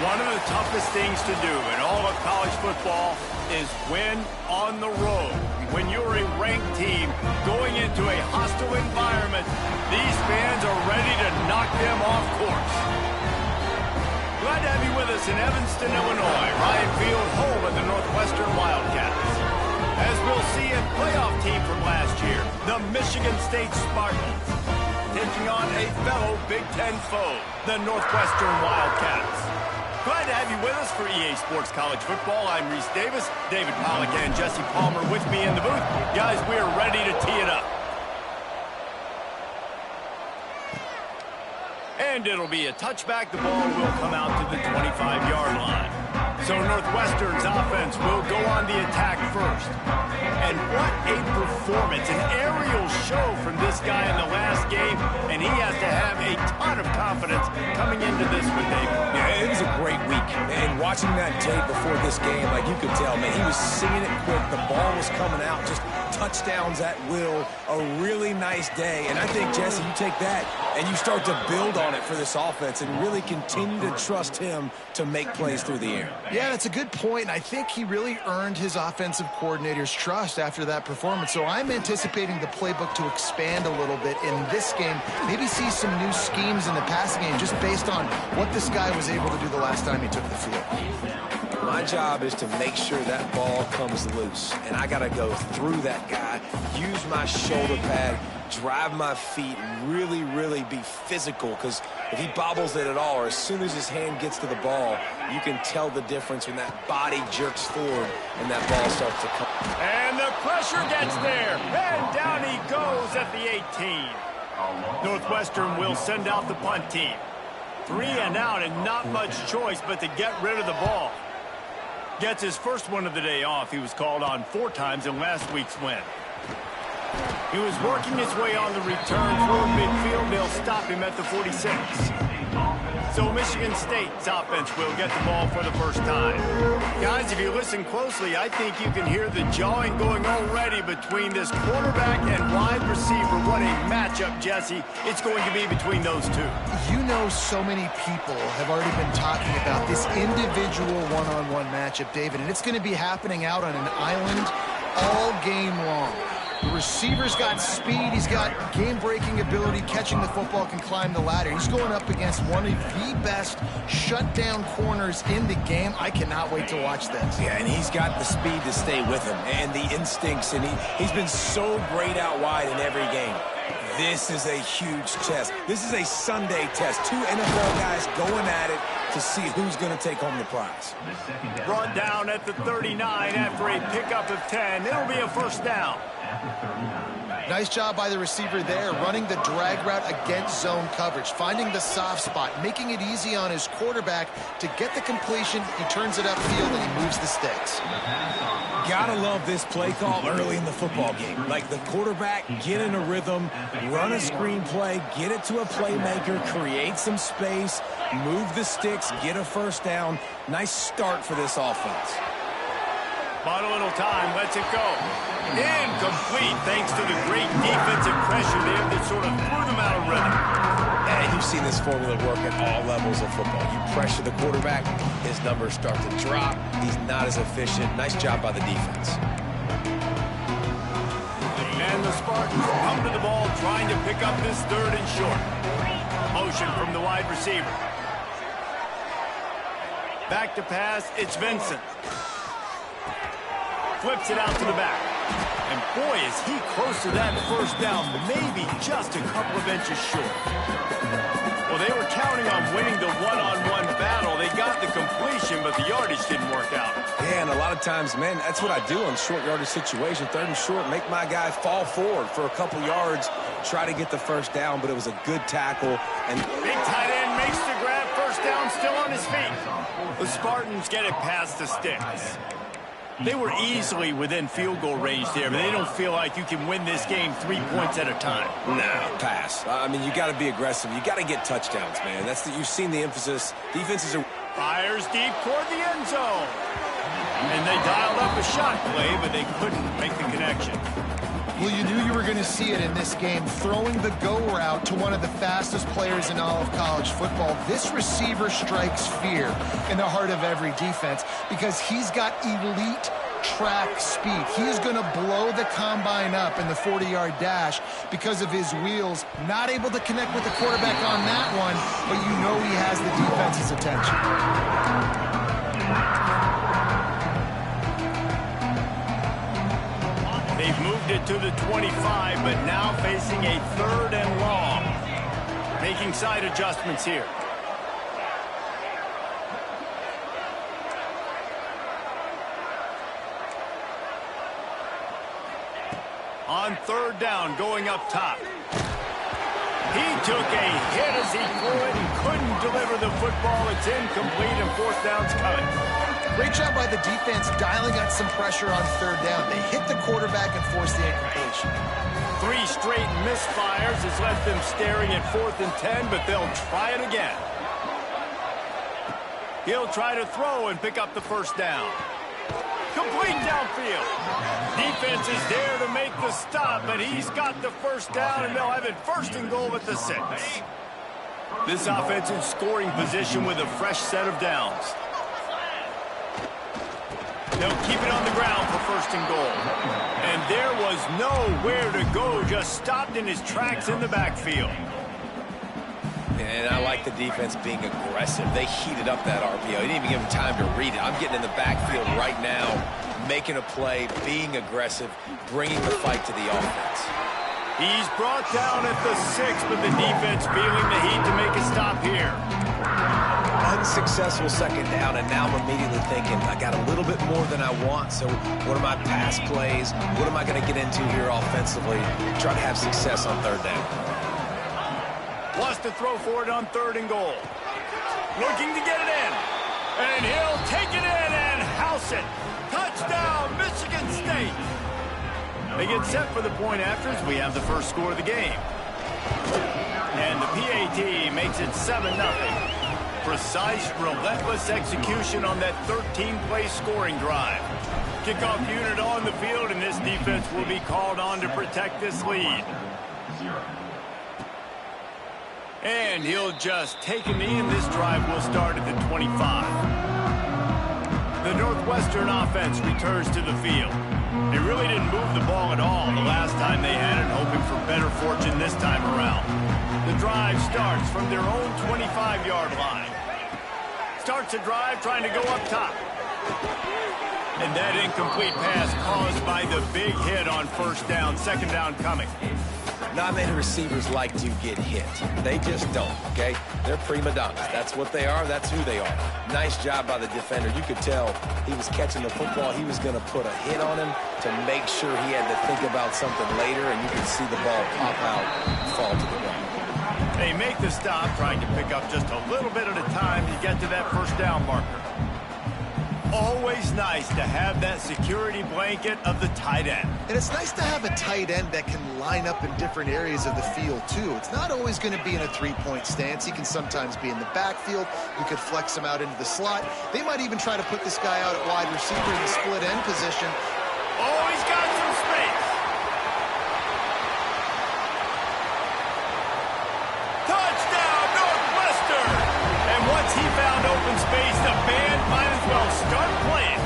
One of the toughest things to do in all of college football is win on the road. When you're a ranked team going into a hostile environment, these fans are ready to knock them off course. Glad to have you with us in Evanston, Illinois. Ryan Field, home of the Northwestern Wildcats. As we'll see a playoff team from last year, the Michigan State Spartans, taking on a fellow Big Ten foe, the Northwestern Wildcats. Glad to have you with us for EA Sports College Football. I'm Reese Davis, David Pollack, and Jesse Palmer with me in the booth. Guys, we are ready to tee it up. And it'll be a touchback. The ball will come out to the 25-yard line. So Northwestern's offense will go on the attack first. And what a performance, an aerial show from this guy in the last game, and he has to have a ton of confidence coming into this one, David. Yeah, it was a great week. And watching that tape before this game, like you could tell, man, he was singing it quick. The ball was coming out, just touchdowns at will. A really nice day. And I think, Jesse, you take that and you start to build on it for this offense and really continue to trust him to make plays through the air. Yeah, that's a good point. And I think he really earned his offensive coordinator's trust after that performance. So I'm anticipating the playbook to expand a little bit in this game. Maybe see some new schemes in the passing game just based on what this guy was able to do the last time he took the field. My job is to make sure that ball comes loose. And I got to go through that guy, use my shoulder pad, drive my feet, really be physical. Because if he bobbles it at all, or as soon as his hand gets to the ball, you can tell the difference when that body jerks forward and that ball starts to come. And the pressure gets there. And down he goes at the 18. Northwestern will send out the punt team. 3 and out and not much choice but to get rid of the ball. Gets his first one of the day off. He was called on 4 times in last week's win. He was working his way on the return for midfield. They'll stop him at the 46. So Michigan State's offense will get the ball for the first time. Guys, if you listen closely, I think you can hear the jawing going already between this quarterback and wide receiver. What a matchup, Jesse, it's going to be between those two. You know, so many people have already been talking about this individual one-on-one matchup, David, and it's going to be happening out on an island all game long. The receiver's got speed, he's got game-breaking ability, catching the football, can climb the ladder. He's going up against one of the best shutdown corners in the game. I cannot wait to watch this. Yeah, and he's got the speed to stay with him and the instincts, and he's been so great out wide in every game. This is a huge test. This is a Sunday test. 2 NFL guys going at it to see who's going to take home the prize. Brought down at the 39 after a pickup of 10. It'll be a first down. Nice job by the receiver there, running the drag route against zone coverage, finding the soft spot, making it easy on his quarterback to get the completion. He turns it upfield and he moves the sticks. Gotta love this play call early in the football game. Like the quarterback, get in a rhythm, run a screen play, get it to a playmaker, create some space, move the sticks, get a first down. Nice start for this offense. Bought a little time, lets it go. Incomplete thanks to the great defensive pressure there that sort of threw them out of rhythm. And you've seen this formula work at all levels of football. You pressure the quarterback, his numbers start to drop. He's not as efficient. Nice job by the defense. And the Spartans come to the ball trying to pick up this 3rd and short. Motion from the wide receiver. Back to pass, it's Vincent. Flips it out to the back. And boy, is he close to that first down, maybe just a couple of inches short. Well, they were counting on winning the one-on-one battle. They got the completion, but the yardage didn't work out. Yeah, and a lot of times, man, that's what I do on short yardage situation. 3rd and short, make my guy fall forward for a couple yards, try to get the first down, but it was a good tackle. And big tight end makes the grab, first down, still on his feet. The Spartans get it past the sticks. They were easily within field goal range there, but they don't feel like you can win this game 3 points at a time. No, pass. I mean, you got to be aggressive. You got to get touchdowns, man. You've seen the emphasis. Defenses are... Fires deep toward the end zone. And they dialed up a shot play, but they couldn't make the connection. Well, you knew you were going to see it in this game, throwing the go route to one of the fastest players in all of college football. This receiver strikes fear in the heart of every defense because he's got elite track speed. He is going to blow the combine up in the 40-yard dash because of his wheels. Not able to connect with the quarterback on that one, but you know he has the defense's attention. They've moved it to the 25, but now facing a 3rd and long. Making side adjustments here. On 3rd down, going up top. He took a hit as he threw it and couldn't deliver the football. It's incomplete and 4th down's coming. Great job by the defense dialing out some pressure on 3rd down. They hit the quarterback and forced the incompletion. 3 straight misfires has left them staring at 4th and 10, but they'll try it again. He'll try to throw and pick up the 1st down. Complete downfield. Defense is there to make the stop, but he's got the 1st down, and they'll have it 1st and goal at the 6. This offense in scoring position with a fresh set of downs. They'll keep it on the ground for 1st and goal. And there was nowhere to go, just stopped in his tracks in the backfield. And I like the defense being aggressive. They heated up that RPO. He didn't even give him time to read it. I'm getting in the backfield right now, making a play, being aggressive, bringing the fight to the offense. He's brought down at the 6, but the defense feeling the heat to make a stop here. Unsuccessful 2nd down, and now I'm immediately thinking, I got a little bit more than I want, so what are my pass plays? What am I going to get into here offensively? Try to have success on 3rd down. Wants to throw for it on 3rd and goal. Looking to get it in. And he'll take it in and house it. Touchdown, Michigan State. They get set for the point afters. We have the first score of the game. And the PAT makes it 7-0. Precise, relentless execution on that 13-play scoring drive. Kickoff unit on the field, and this defense will be called on to protect this lead. And he'll just take a knee, and this drive will start at the 25. The Northwestern offense returns to the field. They really didn't move the ball at all the last time they had it, hoping for better fortune this time around. The drive starts from their own 25-yard line. Starts a drive trying to go up top. And that incomplete pass caused by the big hit on 1st down, 2nd down coming. Not many receivers like to get hit. They just don't, okay? They're prima donnas. That's what they are. That's who they are. Nice job by the defender. You could tell he was catching the football. He was going to put a hit on him to make sure he had to think about something later, and you could see the ball pop out and fall to the ground. They make the stop, trying to pick up just a little bit at a time to get to that 1st down marker. Always nice to have that security blanket of the tight end. And it's nice to have a tight end that can line up in different areas of the field, too. It's not always going to be in a 3-point stance. He can sometimes be in the backfield. You could flex him out into the slot. They might even try to put this guy out at wide receiver in the split end position. Oh, he's got some space. Touchdown, Northwestern! And once he found open space, the band might as well start playing.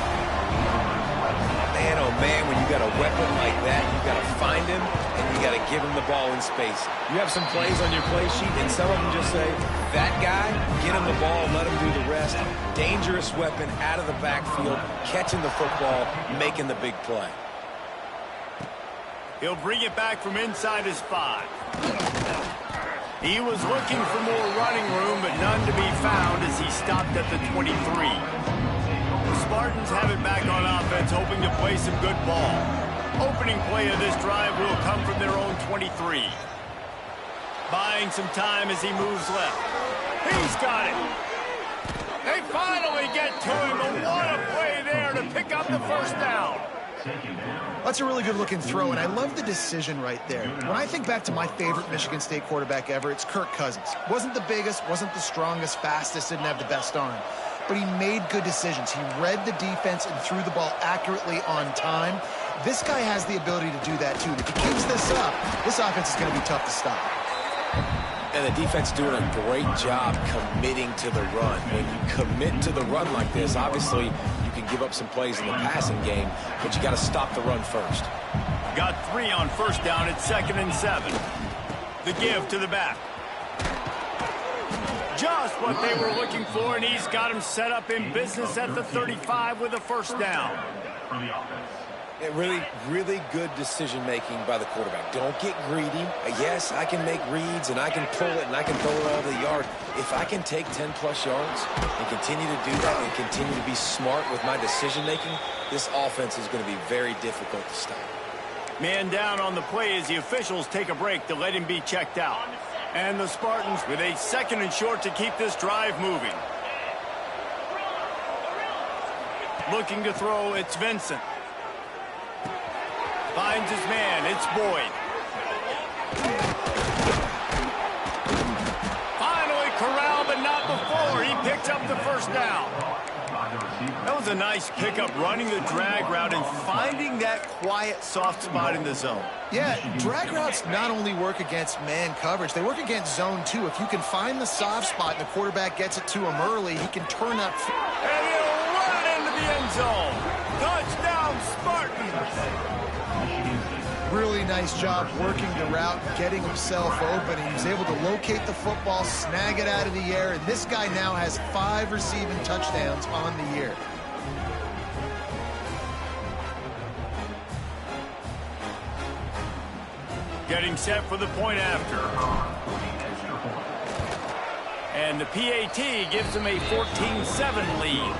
Man, oh man, when you got a weapon like that, you got to find him, and you got to give him the ball in space. You have some plays on your play sheet, and some of them just say, that guy, get him the ball, let him do the rest. Dangerous weapon out of the backfield, catching the football, making the big play. He'll bring it back from inside his 5. He was looking for more running room, but none to be found as he stopped at the 23. The Spartans have it back on offense, hoping to play some good ball. Opening play of this drive will come from their own 23. Buying some time as he moves left. He's got it. They finally get to him, but what a play there to pick up the 1st down. That's a really good-looking throw, and I love the decision right there. When I think back to my favorite Michigan State quarterback ever, it's Kirk Cousins. Wasn't the biggest, wasn't the strongest, fastest, didn't have the best arm. But he made good decisions. He read the defense and threw the ball accurately on time. This guy has the ability to do that too. If he keeps this up, this offense is going to be tough to stop. And the defense doing a great job committing to the run. When you commit to the run like this, obviously you can give up some plays in the passing game, but you got to stop the run first. Got 3 on first down at 2nd and 7. The give to the back. Just what they were looking for, and he's got him set up in business at the 35 with a first down. Really, really good decision-making by the quarterback. Don't get greedy. Yes, I can make reads, and I can pull it, and I can throw it all the yard. If I can take 10-plus yards and continue to do that and continue to be smart with my decision-making, this offense is going to be very difficult to stop. Man down on the play as the officials take a break to let him be checked out. And the Spartans with a 2nd and short to keep this drive moving. Looking to throw, it's Vincent. Finds his man, it's Boyd. Finally corralled, but not before. He picked up the first down. That was a nice pickup, running the drag route and finding that quiet, soft spot in the zone. Yeah, drag routes not only work against man coverage, they work against zone too. If you can find the soft spot and the quarterback gets it to him early, he can turn up. And he'll run it into the end zone. Touchdown, Spartans. Really nice job working the route, getting himself open. He was able to locate the football, snag it out of the air, and this guy now has 5 receiving touchdowns on the year. Getting set for the point after. And the PAT gives him a 14-7 lead.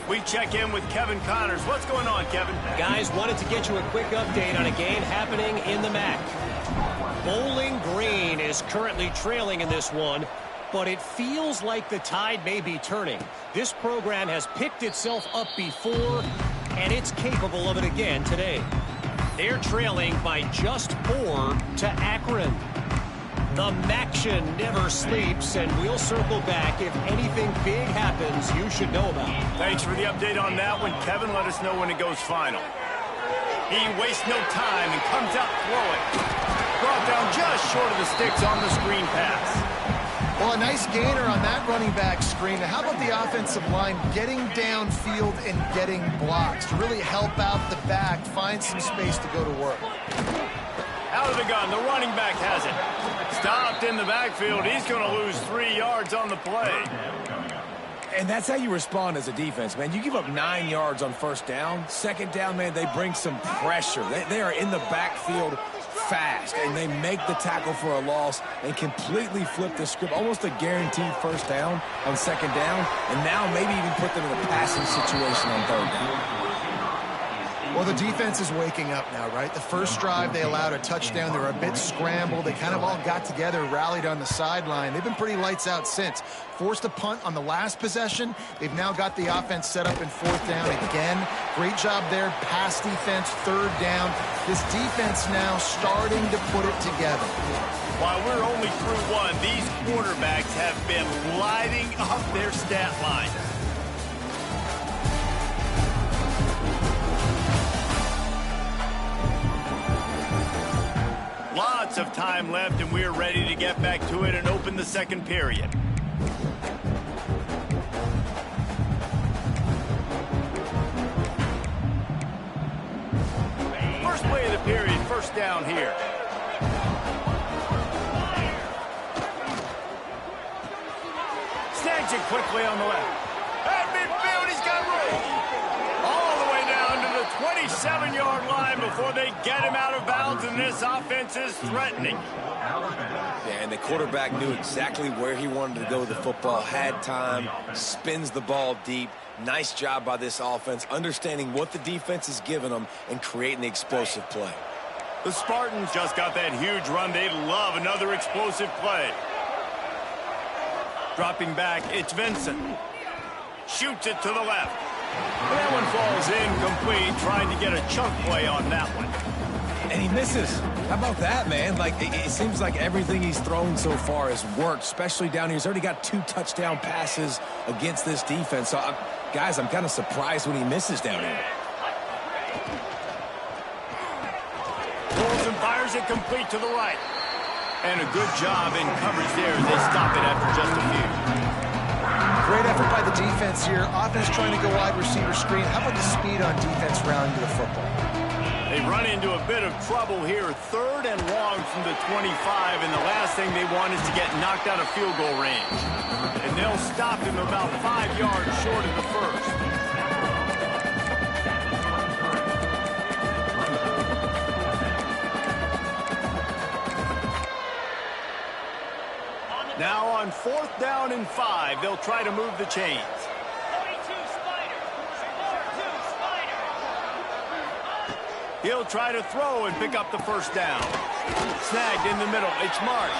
We check in with Kevin Connors. What's going on, Kevin? Guys, wanted to get you a quick update on a game happening in the MAC. Bowling Green is currently trailing in this one, but it feels like the tide may be turning. This program has picked itself up before, and it's capable of it again today. They're trailing by just 4 to Akron. The MACtion never sleeps, and we'll circle back. If anything big happens, you should know about it. Thanks for the update on that one, Kevin. Let us know when it goes final. He wastes no time and comes out throwing. Brought down just short of the sticks on the screen pass. Well, a nice gainer on that running back screen. Now, how about the offensive line getting downfield and getting blocks to really help out the back, find some space to go to work? Out of the gun, the running back has it. Stopped in the backfield. He's going to lose 3 yards on the play. And that's how you respond as a defense, man. You give up 9 yards on first down. Second down, man, they bring some pressure. They are in the backfield fast, and they make the tackle for a loss and completely flip the script. Almost a guaranteed first down on second down, and now maybe even put them in a passing situation on third down. Well, the defense is waking up now, right? The first drive, they allowed a touchdown. They were a bit scrambled. They kind of all got together, rallied on the sideline. They've been pretty lights out since. Forced a punt on the last possession. They've now got the offense set up in 4th down again. Great job there. Pass defense, 3rd down. This defense now starting to put it together. While we're only through 1, these quarterbacks have been lighting up their stat line. Lots of time left, and we're ready to get back to it and open the second period. First play of the period, first down here. Snags it quickly on the left. At midfield, he's got room. All the way down to the 27-yard line before they get him out of bounds, and this offense is threatening. Yeah, and the quarterback knew exactly where he wanted to go with the football, had time, spins the ball deep. Nice job by this offense, understanding what the defense is giving them and creating the explosive play. The Spartans just got that huge run. They love another explosive play. Dropping back, it's Vincent. Shoots it to the left. And that one falls incomplete, trying to get a chunk play on that one. And he misses. How about that, man? Like, it seems like everything he's thrown so far has worked, especially down here. He's already got 2 touchdown passes against this defense. So, guys, I'm kind of surprised when he misses down here. Fires it complete to the right. And a good job in coverage there as they stop it after just a few. Great effort by the defense here. Offense trying to go wide receiver screen. How about the speed on defense rounding to the football? They run into a bit of trouble here. 3rd and long from the 25, and the last thing they want is to get knocked out of field goal range. And they'll stop him about 5 yards short of the first. Now on 4th down and 5, they'll try to move the chains. He'll try to throw and pick up the first down. Snagged in the middle. It's Marsh.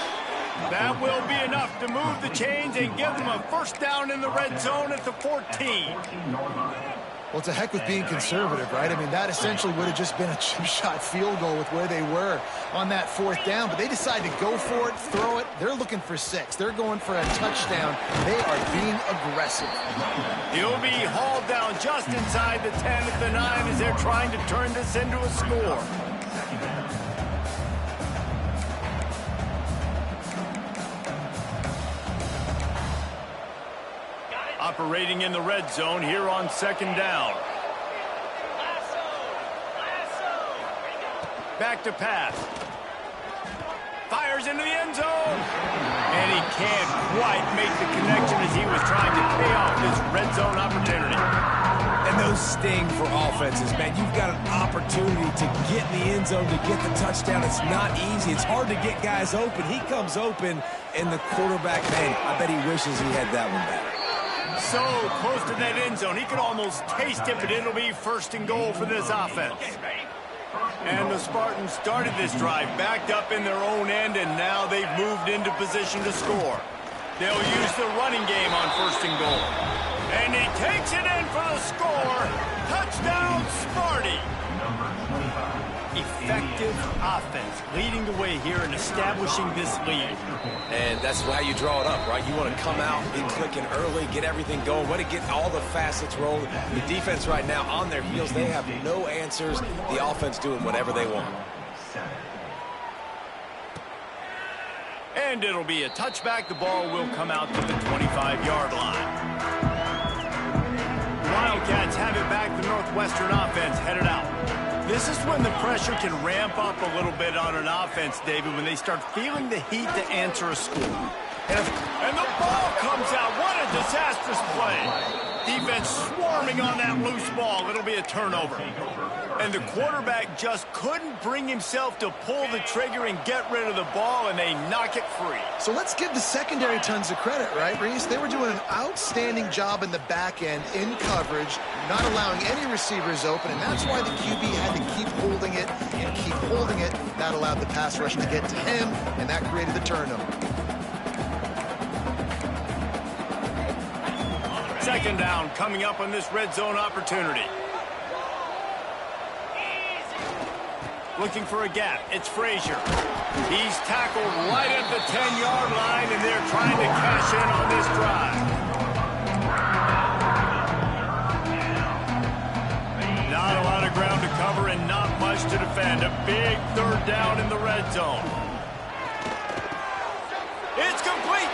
That will be enough to move the chains and give them a first down in the red zone at the 14. Well, it's a heck with being conservative, right? I mean, that essentially would have just been a chip shot field goal with where they were on that 4th down. But they decided to go for it, throw it. They're looking for 6. They're going for a touchdown. They are being aggressive. He'll be hauled down just inside the 10 at the 9 as they're trying to turn this into a score. Operating in the red zone here on 2nd down. Back to pass. Fires into the end zone. And he can't quite make the connection as he was trying to pay off this red zone opportunity. And those sting for offenses, man. You've got an opportunity to get in the end zone, to get the touchdown. It's not easy. It's hard to get guys open. He comes open, and the quarterback, man, I bet he wishes he had that one back. So close to that end zone. He could almost taste it, but it'll be 1st and goal for this offense. And the Spartans started this drive backed up in their own end, and now they've moved into position to score. They'll use the running game on 1st and goal. And he takes it in for the score. Touchdown, Sparty. Effective offense leading the way here and establishing this lead. And that's how you draw it up, right? You want to come out, be clicking early, get everything going, want to get all the facets rolling. The defense right now on their heels, they have no answers. The offense doing whatever they want. And it'll be a touchback. The ball will come out to the 25-yard line. Wildcats have it back. The Northwestern offense headed out. This is when the pressure can ramp up a little bit on an offense, David, when they start feeling the heat to answer a score. And the ball comes out. What a disastrous play. Defense swarming on that loose ball. It'll be a turnover. And the quarterback just couldn't bring himself to pull the trigger and get rid of the ball, and they knock it free. So let's give the secondary tons of credit, right, Reese? They were doing an outstanding job in the back end, in coverage, not allowing any receivers open, and that's why the QB had to keep holding it and keep holding it. That allowed the pass rush to get to him, and that created the turnover. 2nd down coming up on this red zone opportunity. Looking for a gap. It's Frazier. He's tackled right at the 10-yard line, and they're trying to cash in on this drive. Not a lot of ground to cover and not much to defend. A big 3rd down in the red zone. It's complete,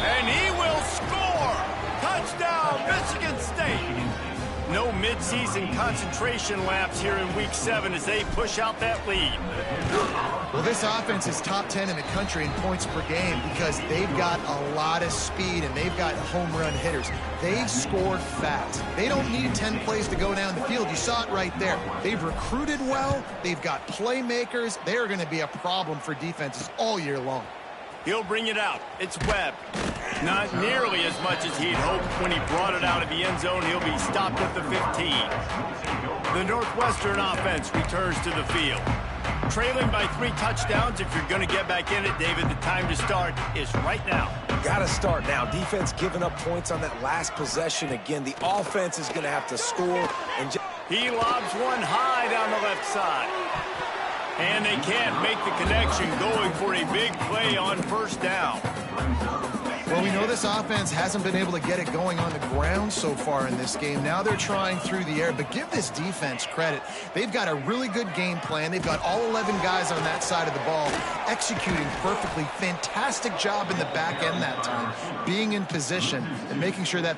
and he will score. Touchdown, Michigan State. No midseason concentration laps here in Week 7 as they push out that lead. Well, this offense is top 10 in the country in points per game because they've got a lot of speed and they've got home run hitters. They've scored fast. They don't need 10 plays to go down the field. You saw it right there. They've recruited well. They've got playmakers. They're going to be a problem for defenses all year long. He'll bring it out. It's Webb. Not nearly as much as he'd hoped when he brought it out of the end zone. He'll be stopped at the 15. The Northwestern offense returns to the field. Trailing by 3 touchdowns. If you're going to get back in it, David, the time to start is right now. Got to start now. Defense giving up points on that last possession. Again, the offense is going to have to score. And he lobs one high down the left side. And they can't make the connection, going for a big play on 1st down. Well, we know this offense hasn't been able to get it going on the ground so far in this game. Now they're trying through the air, but give this defense credit. They've got a really good game plan. They've got all 11 guys on that side of the ball executing perfectly. Fantastic job in the back end that time, being in position and making sure that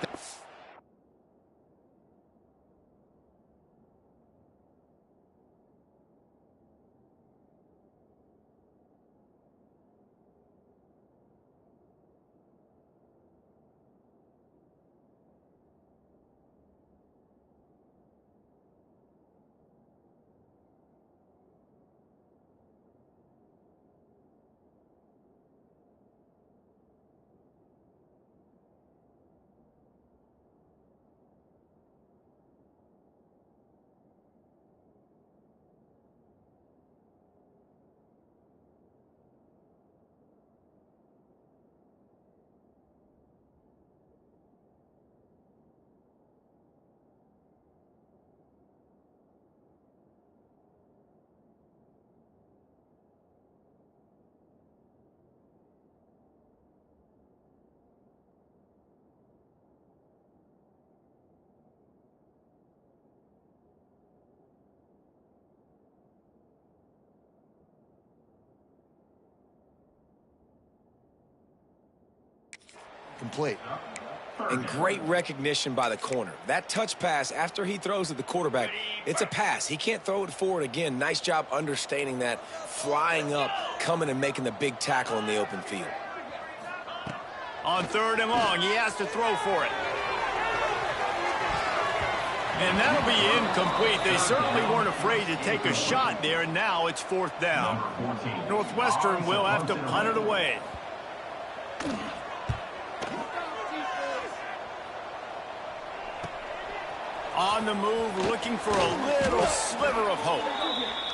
complete. And great recognition by the corner. That touch pass after he throws at the quarterback, it's a pass. He can't throw it forward again. Nice job understanding that, flying up, coming and making the big tackle in the open field. On 3rd and long, he has to throw for it. And that'll be incomplete. They certainly weren't afraid to take a shot there, and now it's 4th down. Northwestern will have to punt it away. On the move, looking for a little sliver of hope.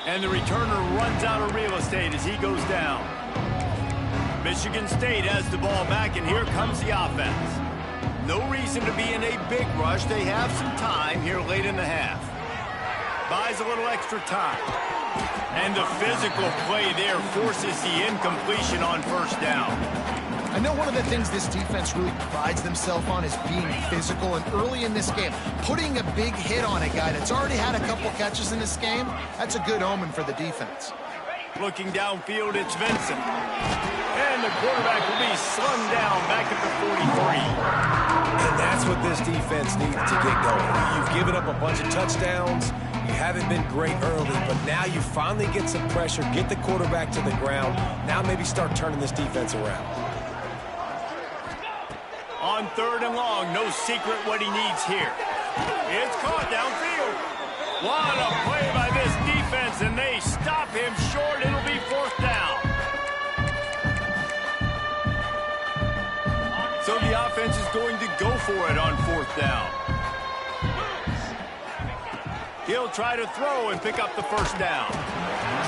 And the returner runs out of real estate as he goes down. Michigan State has the ball back, and here comes the offense. No reason to be in a big rush. They have some time here late in the half. Buys a little extra time. And the physical play there forces the incompletion on 1st down. I know one of the things this defense really prides themselves on is being physical, and early in this game, putting a big hit on a guy that's already had a couple catches in this game, that's a good omen for the defense. Looking downfield, it's Vincent. And the quarterback will be slung down back at the 43. And that's what this defense needs to get going. You've given up a bunch of touchdowns. You haven't been great early, but now you finally get some pressure, get the quarterback to the ground. Now maybe start turning this defense around. On 3rd and long, no secret what he needs here. It's caught downfield. What a play by this defense, and they stop him short. It'll be 4th down. So the offense is going to go for it on 4th down. He'll try to throw and pick up the 1st down.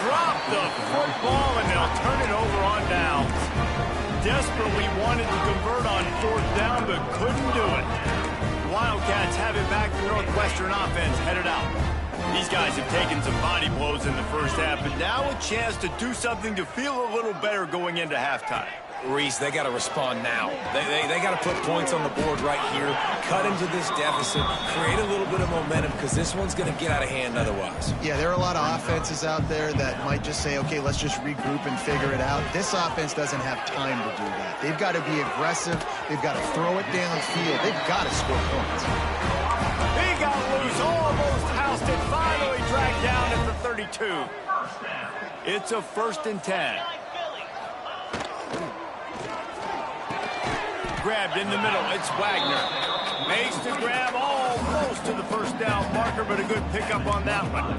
Drop the football, and they'll turn it over on downs. Desperately wanted to convert on 4th down, but couldn't do it. Wildcats have it back. The Northwestern offense headed out. These guys have taken some body blows in the 1st half, but now a chance to do something to feel a little better going into halftime. Reese, they got to respond now. They got to put points on the board right here, cut into this deficit, create a little bit of momentum, because this one's going to get out of hand otherwise. Yeah, there are a lot of offenses out there that might just say, okay, let's just regroup and figure it out. This offense doesn't have time to do that. They've got to be aggressive. They've got to throw it downfield. They've got to score points. He got loose, almost housed it, finally dragged down at the 32. It's a 1st and 10. Grabbed in the middle, it's Wagner. Makes the grab almost to the 1st down marker, but a good pickup on that one.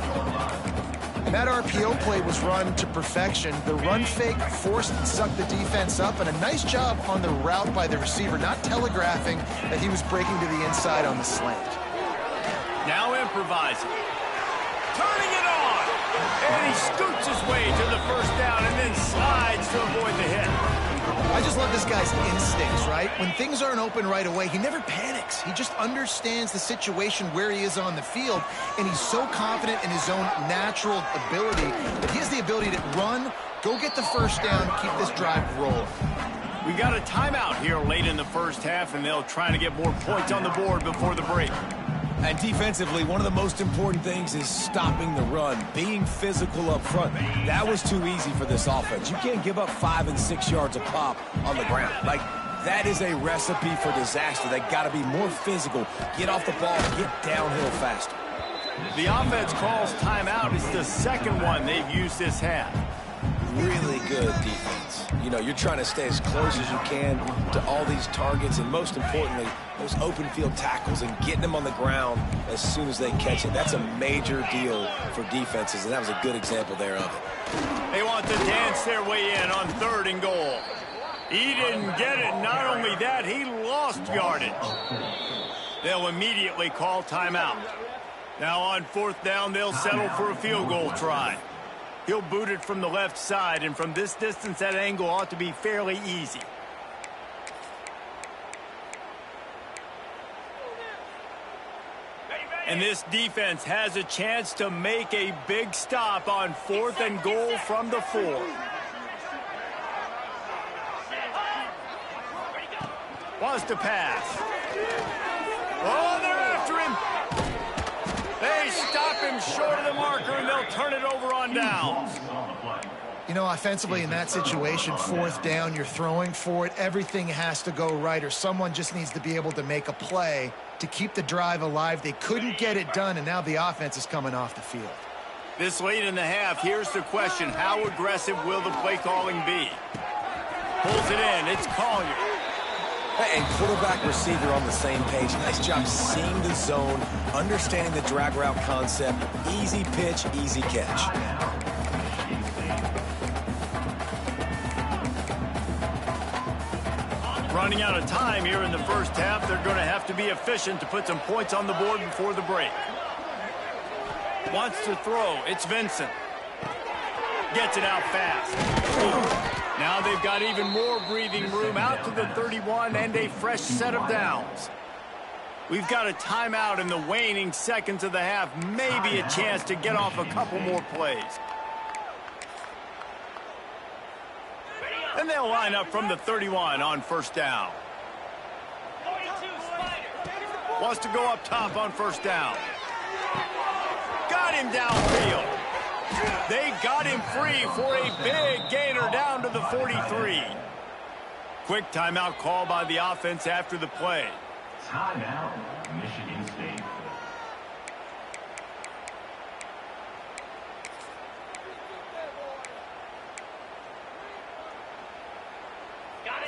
And that RPO play was run to perfection. The run fake forced and sucked the defense up, and a nice job on the route by the receiver, not telegraphing that he was breaking to the inside on the slant. Now improvising. Turning it on! And he scoots his way to the 1st down and then slides to avoid the hit. I just love this guy's instincts, right? When things aren't open right away, he never panics. He just understands the situation where he is on the field, and he's so confident in his own natural ability that he has the ability to run, go get the 1st down, keep this drive rolling. We got a timeout here late in the first half, and they'll try to get more points on the board before the break. And defensively, one of the most important things is stopping the run, being physical up front. That was too easy for this offense. You can't give up 5 and 6 yards a pop on the ground. Like, that is a recipe for disaster. They got to be more physical, get off the ball, get downhill faster. The offense calls timeout. It's the second one they've used this half. Really good defense. You know, you're trying to stay as close as you can to all these targets, and most importantly, those open field tackles and getting them on the ground as soon as they catch it. That's a major deal for defenses, and that was a good example there of it. They want to dance their way in on 3rd and goal. He didn't get it. Not only that, he lost yardage. They'll immediately call timeout. Now on 4th down, they'll settle for a field goal try. He'll boot it from the left side, and from this distance, that angle ought to be fairly easy. And this defense has a chance to make a big stop on 4th and goal from the 4. Wants to pass. Oh, they're after him. They stop him short of the marker, and they'll turn it over on downs. You know, offensively in that situation, 4th down, you're throwing for it. Everything has to go right, or someone just needs to be able to make a play to keep the drive alive. They couldn't get it done, and now the offense is coming off the field. This late in the half, here's the question. How aggressive will the play calling be? Pulls it in. It's Collier. And quarterback receiver on the same page. Nice job seeing the zone, understanding the drag route concept. Easy pitch, easy catch. Running out of time here in the first half. They're going to have to be efficient to put some points on the board before the break. Wants to throw. It's Vincent. Gets it out fast. Now they've got even more breathing room out to the 31 and a fresh set of downs. We've got a timeout in the waning seconds of the half. Maybe a chance to get off a couple more plays. And they'll line up from the 31 on 1st down. Wants to go up top on 1st down. Got him downfield. They got him free for a big gainer down to the 43. Quick timeout call by the offense after the play. Timeout, Michigan State.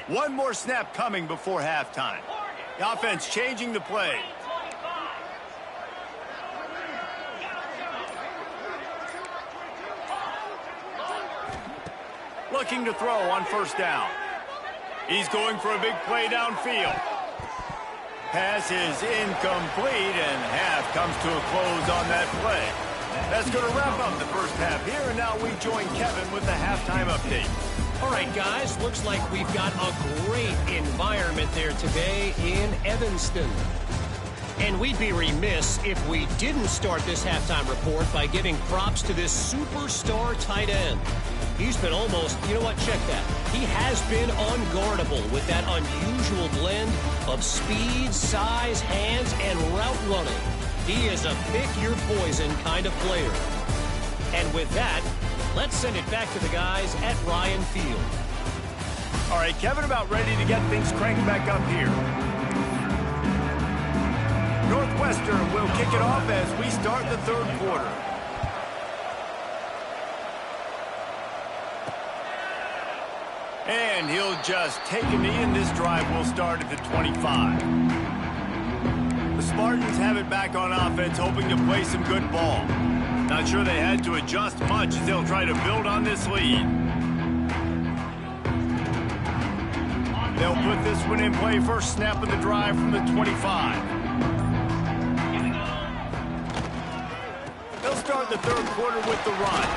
One more snap coming before halftime. The offense changing the play. Looking to throw on 1st down. He's going for a big play downfield. Pass is incomplete, and half comes to a close on that play. That's going to wrap up the first half here, and now we join Kevin with the halftime update. All right, guys, looks like we've got a great environment there today in Evanston. And we'd be remiss if we didn't start this halftime report by giving props to this superstar tight end. He's been almost, you know what, check that. He has been unguardable with that unusual blend of speed, size, hands, and route running. He is a pick-your-poison kind of player. And with that, let's send it back to the guys at Ryan Field. All right, Kevin, about ready to get things cranked back up here. Northwestern will kick it off as we start the 3rd quarter. And he'll just take a knee, and this drive will start at the 25. The Spartans have it back on offense, hoping to play some good ball. Not sure they had to adjust much as they'll try to build on this lead. They'll put this one in play. First snap of the drive from the 25. They'll start the 3rd quarter with the run.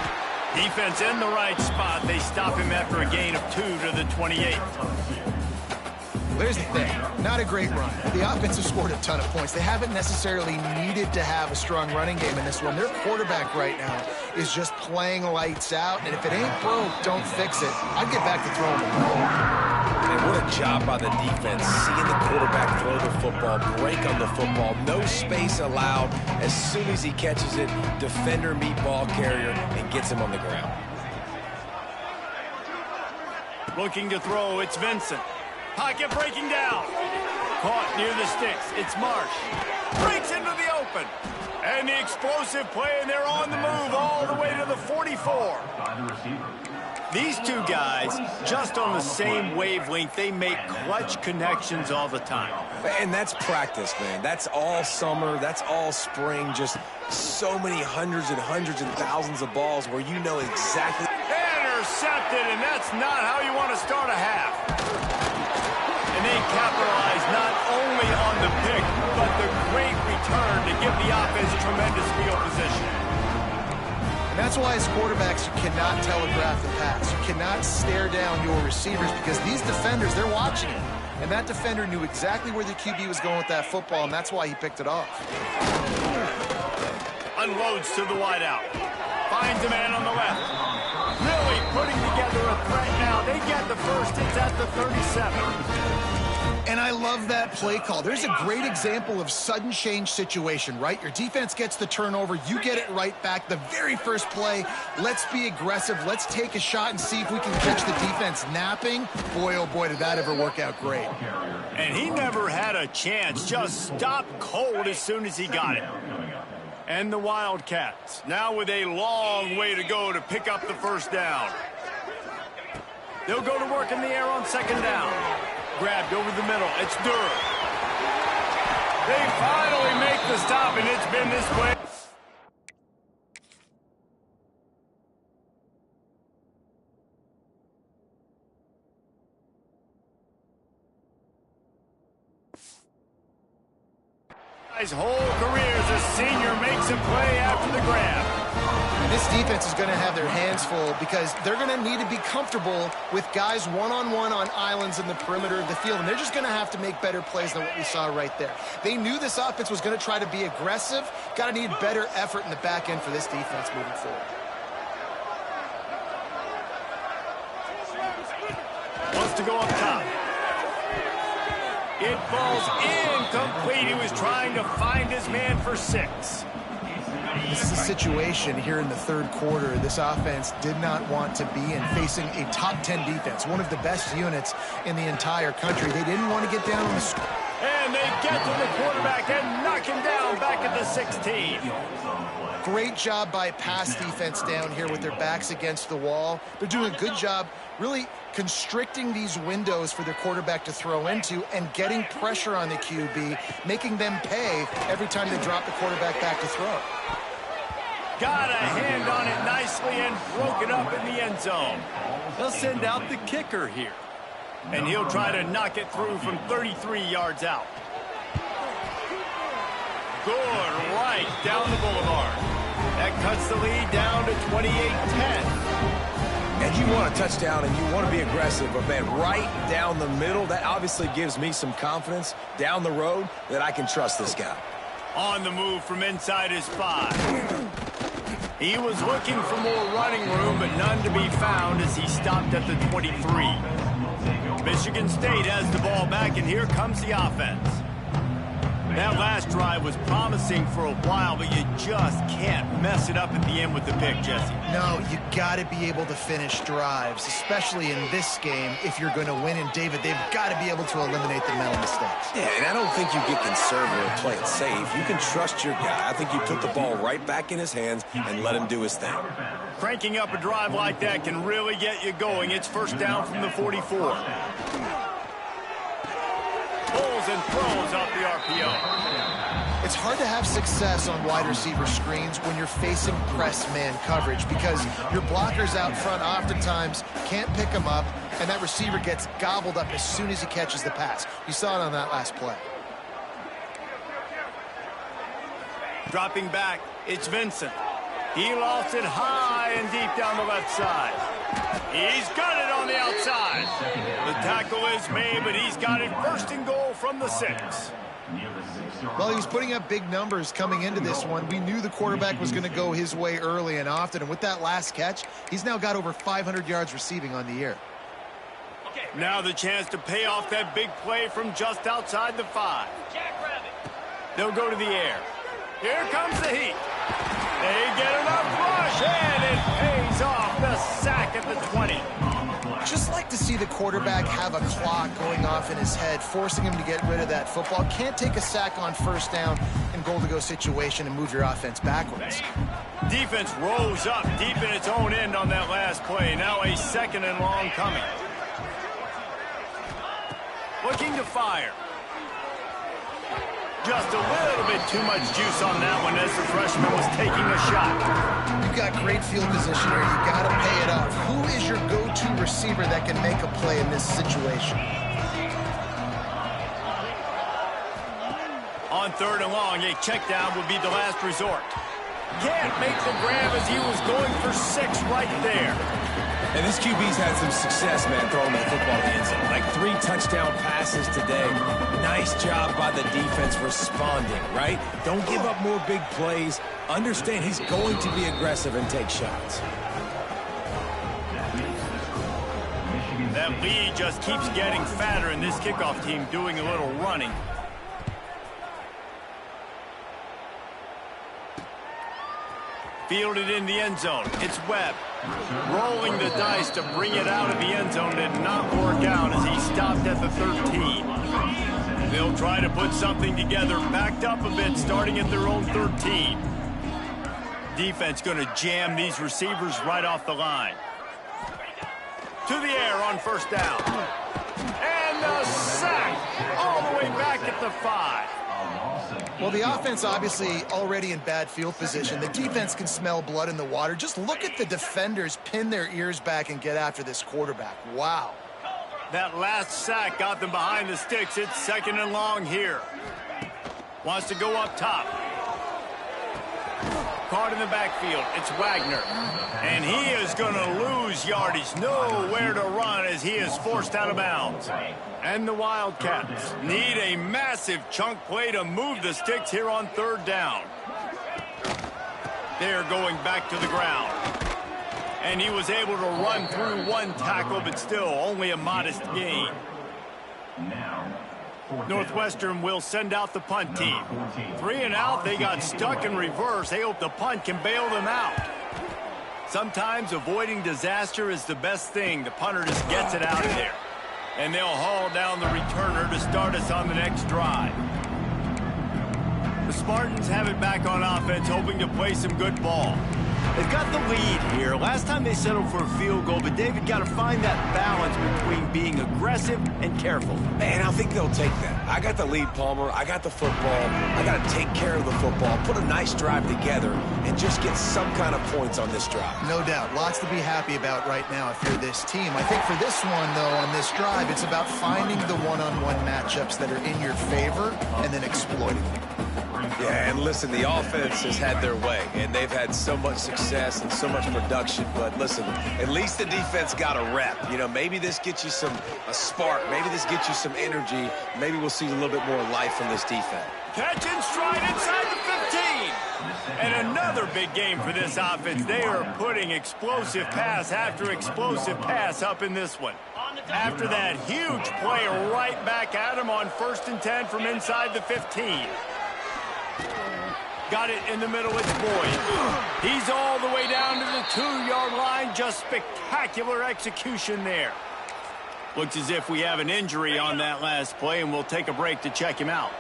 Defense in the right spot. They stop him after a gain of 2 to the 28. There's the thing. Not a great run. The offense has scored a ton of points. They haven't necessarily needed to have a strong running game in this one. Their quarterback right now is just playing lights out, and if it ain't broke, don't fix it. I'd get back to throwing the ball. And what a job by the defense, seeing the quarterback throw the football, break on the football, no space allowed. As soon as he catches it, defender meet ball carrier and gets him on the ground. Looking to throw, it's Vincent. Pocket breaking down. Caught near the sticks, it's Marsh. Breaks into the open. And the explosive play, and they're on the move all the way to the 44. These two guys, just on the same wavelength, they make clutch connections all the time. And that's practice, man. That's all summer. That's all spring. Just so many hundreds and thousands of balls where you know exactly. Intercepted, and that's not how you want to start a half. And they capitalize not only on the pick, but the great return to give the offense tremendous field position. And that's why as quarterbacks, you cannot telegraph the pass. You cannot stare down your receivers because these defenders, they're watching it. And that defender knew exactly where the QB was going with that football, and that's why he picked it off. Unloads to the wideout. Finds a man on the left. Really putting together a threat now. They get the first. It's at the 37. And I love that play call. There's a great example of sudden change situation, right? Your defense gets the turnover. You get it right back. The very first play, let's be aggressive. Let's take a shot and see if we can catch the defense napping. Boy, oh boy, did that ever work out great. And he never had a chance. Just stopped cold as soon as he got it. And the Wildcats, now with a long way to go to pick up the first down. They'll go to work in the air on second down. Grabbed over the middle. It's Gburg. They finally make the stop, and it's been this way. His whole career as a senior makes a play after the grab. And this defense is going to have their hands full because they're going to need to be comfortable with guys one-on-one on islands in the perimeter of the field. And they're just going to have to make better plays than what we saw right there. They knew this offense was going to try to be aggressive. Got to need better effort in the back end for this defense moving forward. Wants to go up top. It falls incomplete. He was trying to find his man for 6. This is a situation here in the third quarter this offense did not want to be in, facing a top 10 defense, one of the best units in the entire country. They didn't want to get down on the score. And they get to the quarterback and knock him down back at the 16. Great job by pass defense down here with their backs against the wall. They're doing a good job really constricting these windows for their quarterback to throw into and getting pressure on the QB, making them pay every time they drop the quarterback back to throw. Got a hand on it nicely and broke it up in the end zone. They'll send out the kicker here. And he'll try to knock it through from 33 yards out. Good right down the boulevard. That cuts the lead down to 28-10. And you want a touchdown and you want to be aggressive, but man, right down the middle, that obviously gives me some confidence down the road that I can trust this guy. On the move from inside his 5. He was looking for more running room, but none to be found as he stopped at the 23. Michigan State has the ball back, and here comes the offense. That last drive was promising for a while, but you just can't mess it up at the end with the pick, Jesse. No, you got to be able to finish drives, especially in this game. If you're going to win, and David, they've got to be able to eliminate the mental mistakes. Yeah, and I don't think you get conservative or play it safe. You can trust your guy. I think you put the ball right back in his hands and let him do his thing. Cranking up a drive like that can really get you going. It's first down from the 44. Pulls and throws off the RPO. It's hard to have success on wide receiver screens when you're facing press man coverage because your blockers out front oftentimes can't pick them up, and that receiver gets gobbled up as soon as he catches the pass. You saw it on that last play. Dropping back, it's Vincent. He lost it high and deep down the left side. He's got it on the outside. The tackle is made, but he's got it first and goal from the 6. Well, he was putting up big numbers coming into this one. We knew the quarterback was going to go his way early and often, and with that last catch, he's now got over 500 yards receiving on the year. Now the chance to pay off that big play from just outside the 5. They'll go to the air. Here comes the heat. They get enough rush, and it pays off. The sack at the 20. Just like to see the quarterback have a clock going off in his head, forcing him to get rid of that football. Can't take a sack on first down in goal-to-go situation and move your offense backwards. Defense rose up deep in its own end on that last play. Now a 2nd and long coming. Looking to fire. Just a little bit too much juice on that one as the freshman was taking a shot. You've got great field position here. You got to pay it off. Who is your go-to receiver that can make a play in this situation? On 3rd and long, a check down would be the last resort. Can't make the grab as he was going for 6 right there. And this QB's had some success, man, throwing that football in the end zone. Like 3 touchdown passes today. Nice job by the defense responding, right? Don't give up more big plays. Understand he's going to be aggressive and take shots. That lead just keeps getting fatter, and this kickoff team doing a little running. Fielded in the end zone. It's Webb. Rolling the dice to bring it out of the end zone. Did not work out as he stopped at the 13. They'll try to put something together, backed up a bit, starting at their own 13. Defense going to jam these receivers right off the line. To the air on 1st down. And the sack all the way back at the 5. Well, the offense obviously already in bad field position. The defense can smell blood in the water. Just look at the defenders pin their ears back and get after this quarterback. Wow. That last sack got them behind the sticks. It's 2nd and long here. Wants to go up top. Caught in the backfield. It's Wagner. And he is going to lose yardage. Nowhere to run as he is forced out of bounds. And the Wildcats need a massive chunk play to move the sticks here on 3rd down. They're going back to the ground. And he was able to run through 1 tackle, but still only a modest gain. Northwestern will send out the punt team. 3 and out, they got stuck in reverse. They hope the punt can bail them out. Sometimes avoiding disaster is the best thing. The punter just gets it out of there. And they'll haul down the returner to start us on the next drive. The Spartans have it back on offense, hoping to play some good ball. They've got the lead here. Last time they settled for a field goal, but David got to find that balance between being aggressive and careful. Man, I think they'll take that. I got the lead, Palmer. I got the football. I got to take care of the football, put a nice drive together, and just get some kind of points on this drive. No doubt. Lots to be happy about right now if you're this team. I think for this one, though, on this drive, it's about finding the one-on-one matchups that are in your favor and then exploiting them. Yeah, and listen, the offense has had their way, and they've had so much success and so much production. But listen, at least the defense got a rep. You know, maybe this gets you a spark. Maybe this gets you some energy. Maybe we'll see a little bit more life from this defense. Catch and stride inside the 15. And another big game for this offense. They are putting explosive pass after explosive pass up in this one. After that huge play right back at him on 1st and 10 from inside the 15. Got it in the middle, it's Boyd. He's all the way down to the 2-yard line. Just spectacular execution there. Looks as if we have an injury on that last play, and we'll take a break to check him out.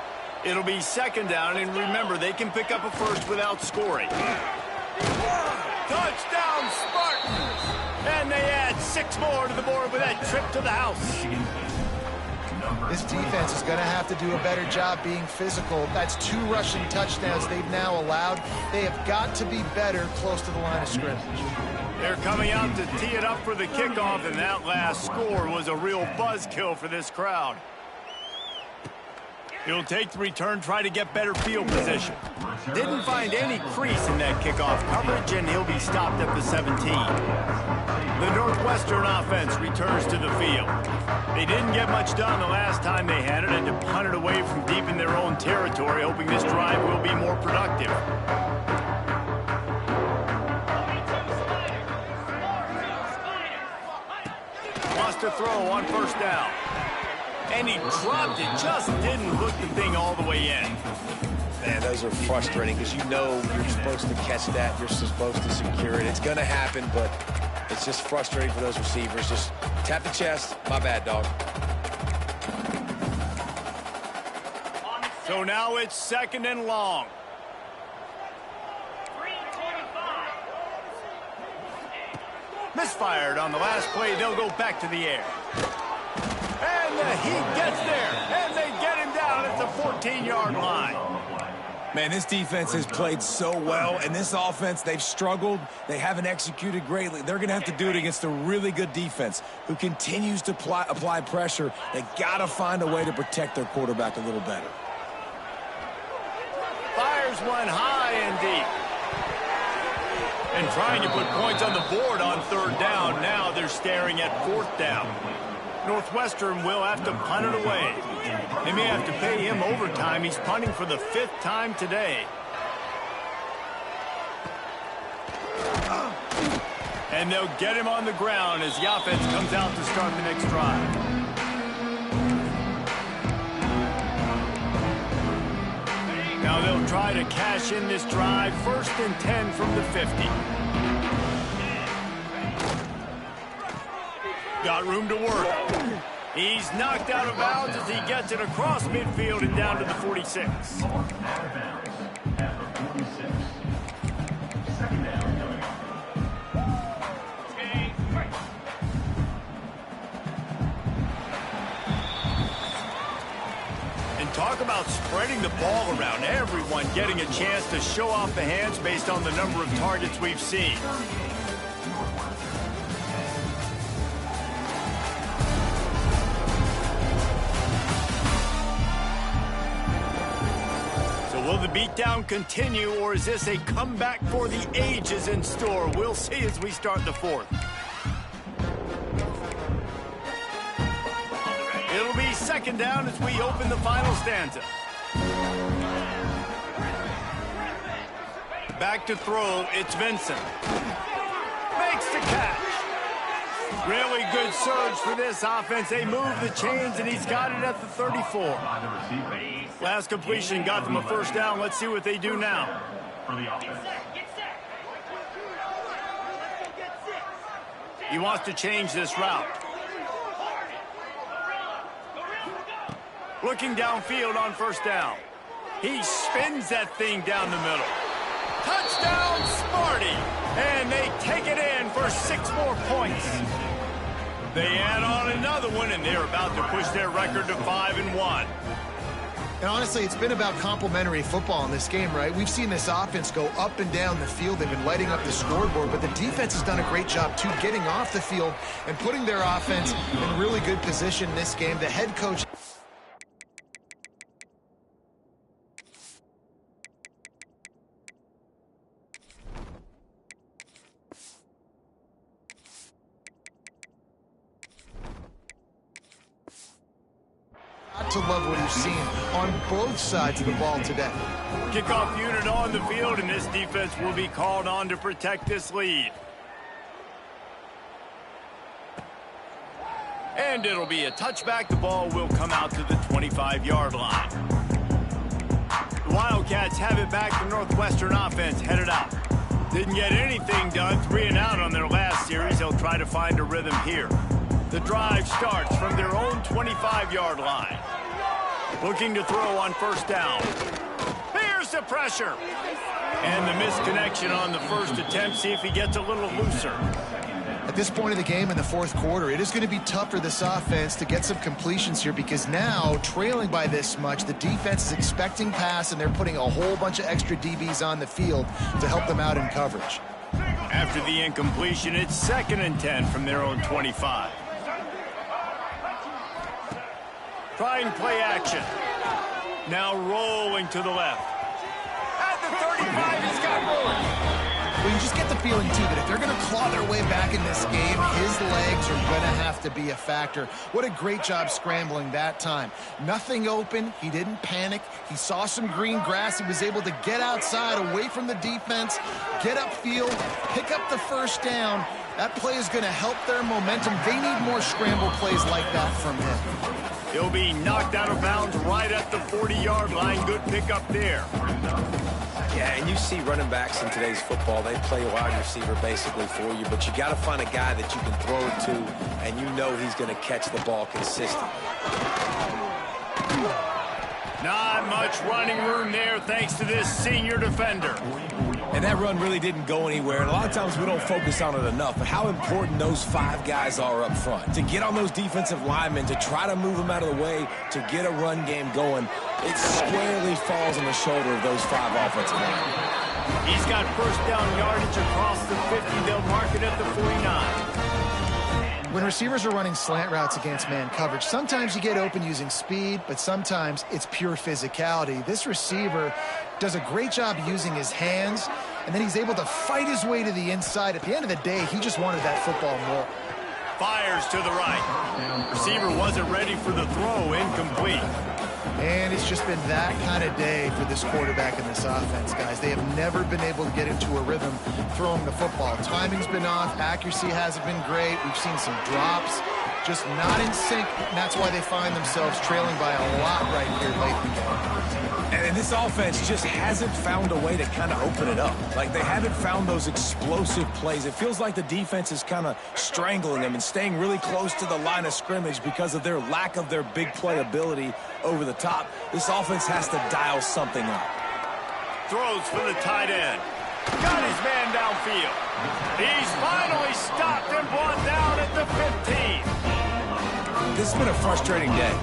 It'll be 2nd down, and remember, they can pick up a first without scoring. Touchdown, Spartans! And they add 6 more to the board with that trip to the house. This defense is going to have to do a better job being physical. That's 2 rushing touchdowns they've now allowed. They have got to be better close to the line of scrimmage. They're coming out to tee it up for the kickoff, and that last score was a real buzzkill for this crowd. He'll take the return, try to get better field position. Didn't find any crease in that kickoff coverage, and he'll be stopped at the 17. The Northwestern offense returns to the field. They didn't get much done the last time they had it, and to punt it away from deep in their own territory, hoping this drive will be more productive. has to throw on first down. And he dropped it, just didn't hook the thing all the way in. Man, those are frustrating because you know you're supposed to catch that. You're supposed to secure it. It's going to happen, but it's just frustrating for those receivers. Just tap the chest. My bad, dog. So now it's 2nd and long. Misfired on the last play. They'll go back to the air. And he gets there. And they get him down at the 14-yard line. Man, this defense has played so well, and this offense, they've struggled. They haven't executed greatly. They're going to have to do it against a really good defense who continues to apply pressure. They got to find a way to protect their quarterback a little better. Fires one high and deep. And trying to put points on the board on 3rd down. Now they're staring at 4th down. Northwestern will have to punt it away. They may have to pay him overtime. He's punting for the 5th time today. And they'll get him on the ground as the offense comes out to start the next drive. Now they'll try to cash in this drive. 1st and 10 from the 50. Got room to work. He's knocked out of bounds as he gets it across midfield and down to the 46. Out of bounds at the 46. 2nd down coming up. And talk about spreading the ball around. Everyone getting a chance to show off the hands based on the number of targets we've seen. Will the beatdown continue, or is this a comeback for the ages in store? We'll see as we start the 4th. It'll be 2nd down as we open the final stanza. Back to throw, it's Vincent. Makes the catch. Really good surge for this offense. They move the chains, and he's got it at the 34. Last completion got them a 1st down. Let's see what they do now. He wants to change this route. Looking downfield on 1st down. He spins that thing down the middle. Touchdown, Sparty! And they take it in for 6 more points. They add on another one, and they're about to push their record to 5-1. And honestly, it's been about complementary football in this game, right? We've seen this offense go up and down the field. They've been lighting up the scoreboard, but the defense has done a great job, too, getting off the field and putting their offense in really good position in this game. The head coach... to love what he's seen on both sides of the ball today. Kickoff unit on the field, and this defense will be called on to protect this lead. And it'll be a touchback. The ball will come out to the 25-yard line. The Wildcats have it back. The Northwestern offense headed out. Didn't get anything done. 3 and out on their last series. They'll try to find a rhythm here. The drive starts from their own 25-yard line. Looking to throw on 1st down. Here's the pressure. And the misconnection on the 1st attempt. See if he gets a little looser. At this point of the game in the 4th quarter, it is going to be tough for this offense to get some completions here because now, trailing by this much, the defense is expecting pass, and they're putting a whole bunch of extra DBs on the field to help them out in coverage. After the incompletion, it's 2nd and 10 from their own 25. Trying play action. Now rolling to the left. At the 35, he's got room. Well, you just get the feeling, too, that if they're going to claw their way back in this game, his legs are going to have to be a factor. What a great job scrambling that time. Nothing open. He didn't panic. He saw some green grass. He was able to get outside, away from the defense, get upfield, pick up the 1st down, That play is going to help their momentum. They need more scramble plays like that from him. He'll be knocked out of bounds right at the 40-yard line. Good pickup there. Yeah, and you see running backs in today's football, they play a wide receiver basically for you, but you got to find a guy that you can throw it to, and you know he's going to catch the ball consistently. Not much running room there thanks to this senior defender. And that run really didn't go anywhere. And a lot of times we don't focus on it enough, but how important those 5 guys are up front. To get on those defensive linemen, to try to move them out of the way, to get a run game going, it squarely falls on the shoulder of those 5 offensive linemen. He's got first down yardage across the 50. They'll mark it at the 49. When receivers are running slant routes against man coverage, sometimes you get open using speed, but sometimes it's pure physicality. This receiver does a great job using his hands, and then he's able to fight his way to the inside. At the end of the day, he just wanted that football more. Fires to the right. Receiver wasn't ready for the throw, incomplete. And it's just been that kind of day for this quarterback and this offense, guys. They have never been able to get into a rhythm throwing the football. Timing's been off. Accuracy hasn't been great. We've seen some drops, just not in sync. And that's why they find themselves trailing by a lot right here late in the game. And this offense just hasn't found a way to kind of open it up. Like, they haven't found those explosive plays. It feels like the defense is kind of strangling them and staying really close to the line of scrimmage because of their lack of their big play ability over the top. This offense has to dial something up. Throws for the tight end. Got his man downfield. He's finally stopped and brought down at the 15. This has been a frustrating day.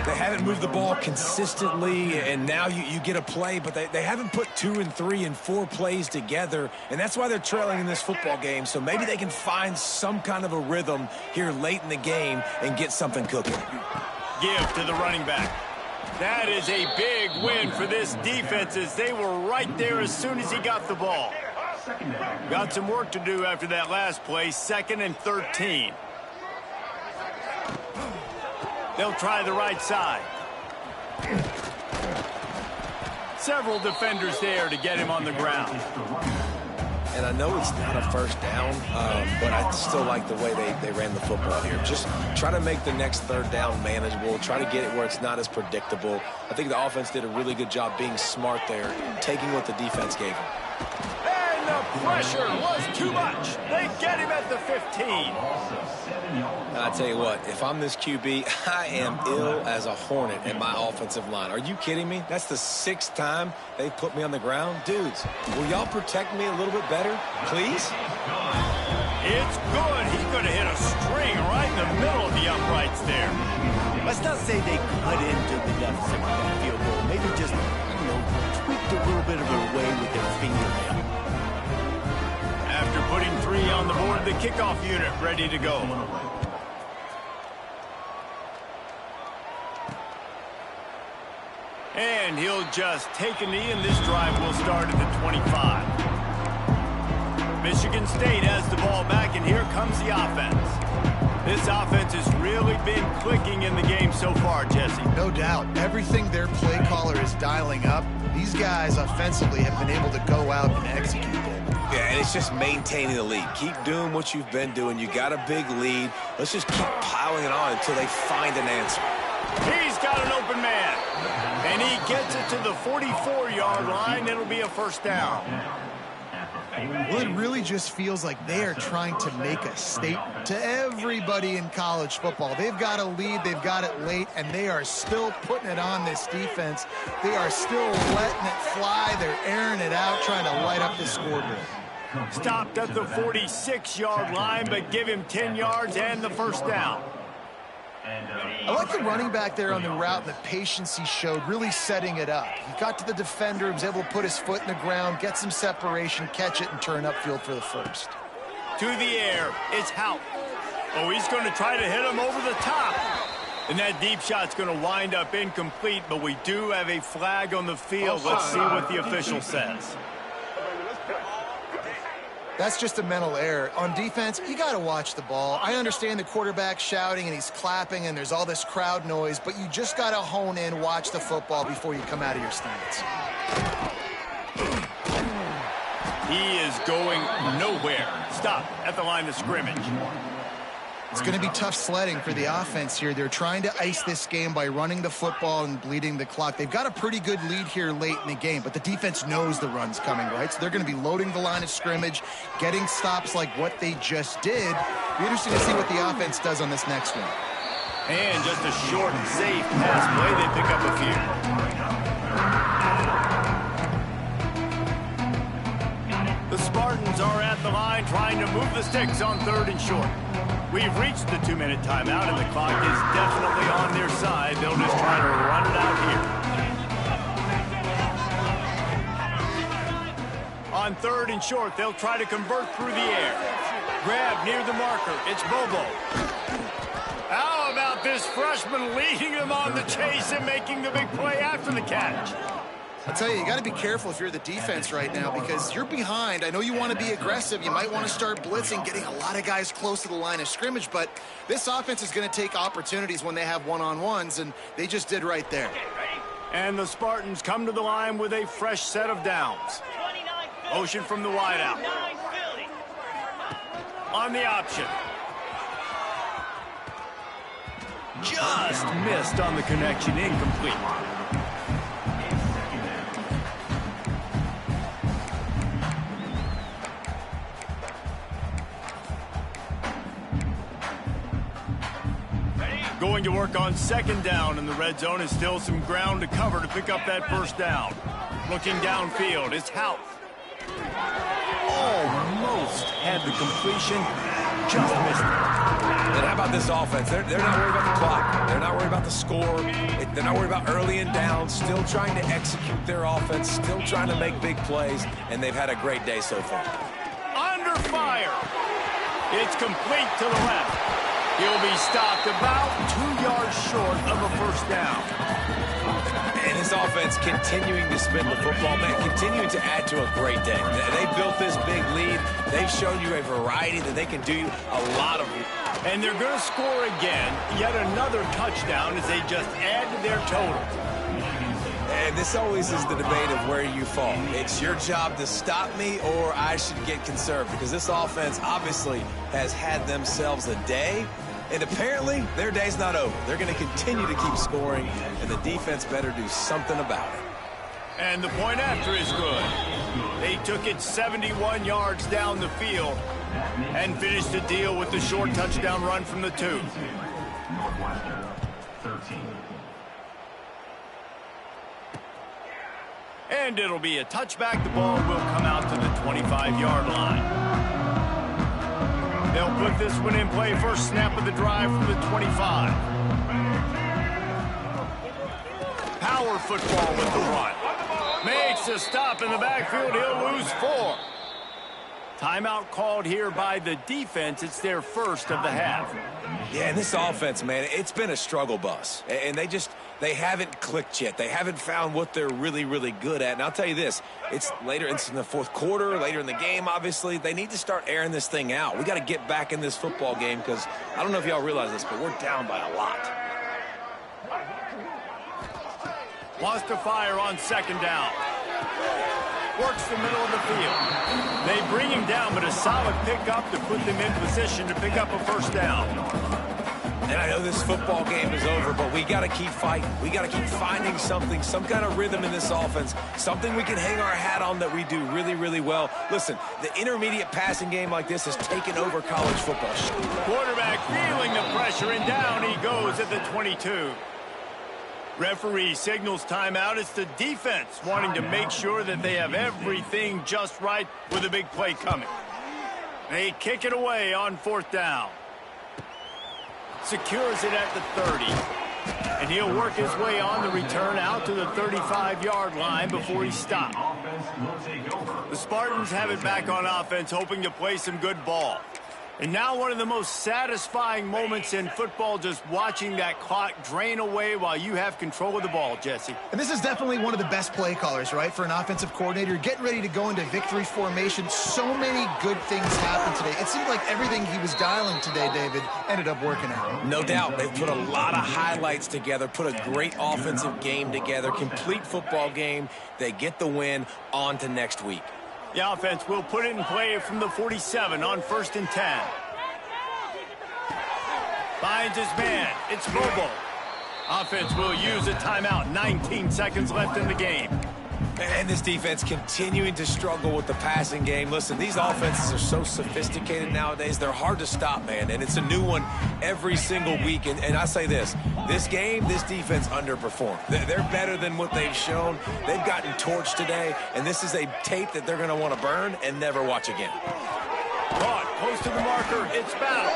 They haven't moved the ball consistently, and now you get a play, but they haven't put 2 and 3 and 4 plays together, and that's why they're trailing in this football game. So maybe they can find some kind of a rhythm here late in the game and get something cooking. Give to the running back. That is a big win for this defense, as they were right there as soon as he got the ball. Got some work to do after that last play, 2nd and 13. They'll try the right side. Several defenders there to get him on the ground. And I know it's not a first down, but I still like the way they ran the football here. Just try to make the next 3rd down manageable. Try to get it where it's not as predictable. I think the offense did a really good job being smart there, taking what the defense gave them. And the pressure was too much. They get him at the 15. I'll tell you what, if I'm this QB, I am ill as a hornet at my offensive line. Are you kidding me? That's the 6th time they've put me on the ground. Dudes, will y'all protect me a little bit better, please? It's good. He's going to hit a string right in the middle of the uprights there. Let's not say they cut into the deficit with that field goal. Maybe just, tweaked a little bit of it away with their fingernail. After putting 3 on the board, the kickoff unit ready to go. And he'll just take a knee, and this drive will start at the 25. Michigan State has the ball back, and here comes the offense. This offense has really been clicking in the game so far, Jesse. No doubt. Everything their play caller is dialing up, these guys offensively have been able to go out and execute it. Yeah, and it's just maintaining the lead. Keep doing what you've been doing. You got a big lead. Let's just keep piling it on until they find an answer. He's got an open man. And he gets it to the 44-yard line. It'll be a first down. Well, it really just feels like they are trying to make a statement to everybody in college football. They've got a lead, they've got it late, and they are still putting it on this defense. They are still letting it fly. They're airing it out, trying to light up the scoreboard. Stopped at the 46-yard line, but give him 10 yards and the first down. I like the running back there on the route and the patience he showed, really setting it up. He got to the defender, he was able to put his foot in the ground, get some separation, catch it, and turn upfield for the first. To the air, it's Hout. Oh, he's going to try to hit him over the top. And that deep shot's going to wind up incomplete, but we do have a flag on the field. Let's see what the official says. That's just a mental error. On defense, you got to watch the ball. I understand the quarterback shouting and he's clapping and there's all this crowd noise, but you just got to hone in, watch the football before you come out of your stance. He is going nowhere. Stop at the line of scrimmage. It's going to be tough sledding for the offense here. They're trying to ice this game by running the football and bleeding the clock. They've got a pretty good lead here late in the game, but the defense knows the run's coming, right? So they're going to be loading the line of scrimmage, getting stops like what they just did. Be interesting to see what the offense does on this next one. And just a short, safe pass play. They pick up a few. The Spartans are at the line trying to move the sticks on 3rd and short. We've reached the 2-minute timeout, and the clock is definitely on their side. They'll just try to run it out here. On 3rd and short, they'll try to convert through the air. Grab near the marker. It's Bobo. How about this freshman leading them on the chase and making the big play after the catch? I'll tell you got to be careful if you're the defense right now because you're behind. I know you want to be aggressive. You might want to start blitzing, getting a lot of guys close to the line of scrimmage, but this offense is going to take opportunities when they have one-on-ones, and they just did right there. And the Spartans come to the line with a fresh set of downs. Motion from the wideout. On the option. Just missed on the connection, incomplete. Going to work on 2nd down in the red zone. Is still some ground to cover to pick up that 1st down. Looking downfield, it's Hout. Almost had the completion, just missed it. And how about this offense? They're not worried about the clock. They're not worried about the score. They're not worried about early and down. Still trying to execute their offense. Still trying to make big plays. And they've had a great day so far. Under fire. It's complete to the left. He'll be stopped about 2 yards short of a 1st down. And his offense continuing to spin the football, man, continuing to add to a great day. They built this big lead. They've shown you a variety that they can do a lot of. And they're going to score again, yet another touchdown as they just add to their total. And this always is the debate of where you fall. It's your job to stop me or I should get conserved because this offense obviously has had themselves a day. And apparently, their day's not over. They're going to continue to keep scoring, and the defense better do something about it. And the point after is good. They took it 71 yards down the field and finished the deal with the short touchdown run from the 2. Northwestern, 13. And it'll be a touchback. The ball will come out to the 25-yard line. They'll put this one in play. First snap of the drive from the 25. Power football with the run. Makes a stop in the backfield. He'll lose 4. Timeout called here by the defense. It's their first of the half. Yeah, and this offense, man, it's been a struggle bus. And they haven't clicked yet. They haven't found what they're really, really good at. And I'll tell you this, it's later, it's in the 4th quarter, later in the game, obviously. They need to start airing this thing out. We got to get back in this football game because I don't know if y'all realize this, but we're down by a lot. Wants to fire on 2nd down. Works the middle of the field. They bring him down, but a solid pickup to put them in position to pick up a 1st down. And I know this football game is over, but we got to keep fighting. We got to keep finding something, some kind of rhythm in this offense, something we can hang our hat on that we do really, really well. Listen, the intermediate passing game like this has taken over college football. Quarterback feeling the pressure, and down he goes at the 22. Referee signals timeout. It's the defense wanting to make sure that they have everything just right with a big play coming. They kick it away on 4th down. Secures it at the 30. And he'll work his way on the return out to the 35-yard line before he's stopped. The Spartans have it back on offense, hoping to play some good ball. And now one of the most satisfying moments in football, just watching that clock drain away while you have control of the ball, Jesse. And this is definitely one of the best play callers, right, for an offensive coordinator. Getting ready to go into victory formation. So many good things happened today. It seemed like everything he was dialing today, David, ended up working out. No doubt. They've put a lot of highlights together, put a great offensive game together, complete football game. They get the win. On to next week. The offense will put it in play from the 47 on 1st and 10. Finds his man. It's Bobo. Offense will use a timeout. 19 seconds left in the game. And this defense continuing to struggle with the passing game. Listen, these offenses are so sophisticated nowadays. They're hard to stop, man. And it's a new one every single week. And I say this game, this defense underperformed. They're better than what they've shown. They've gotten torched today. And this is a tape that they're going to want to burn and never watch again. Caught close to the marker. It's Battle.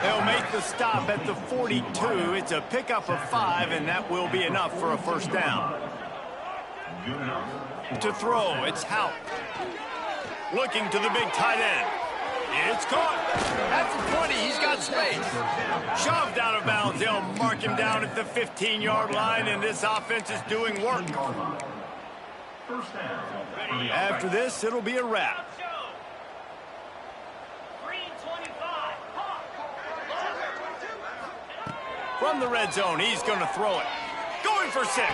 They'll make the stop at the 42. It's a pickup of 5, and that will be enough for a first down. To throw, it's Hout. Looking to the big tight end. It's caught. At the 20, he's got space. Shoved out of bounds. They'll mark him down at the 15-yard line, and this offense is doing work. After this, it'll be a wrap. From the red zone, he's going to throw it. Going for 6.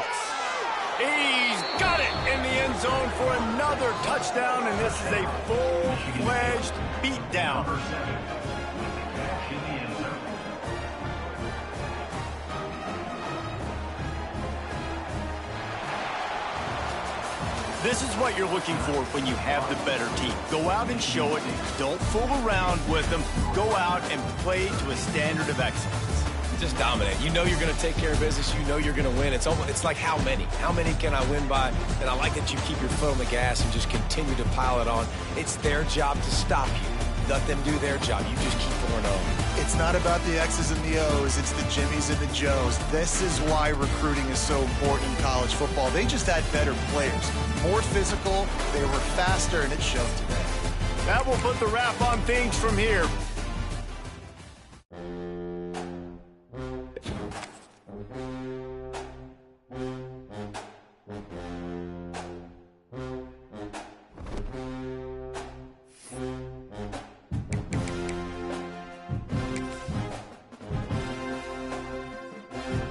He's got it in the end zone for another touchdown, and this is a full-fledged beatdown. This is what you're looking for when you have the better team. Go out and show it. Don't fool around with them. Go out and play to a standard of excellence. Just dominate. You know you're going to take care of business. You know you're going to win. It's like how many? How many can I win by? And I like that you keep your foot on the gas and just continue to pile it on. It's their job to stop you. Let them do their job. You just keep pouring on. It's not about the X's and the O's. It's the Jimmies and the Joes. This is why recruiting is so important in college football. They just had better players. More physical. They were faster, and it showed today. That will put the wrap on things from here.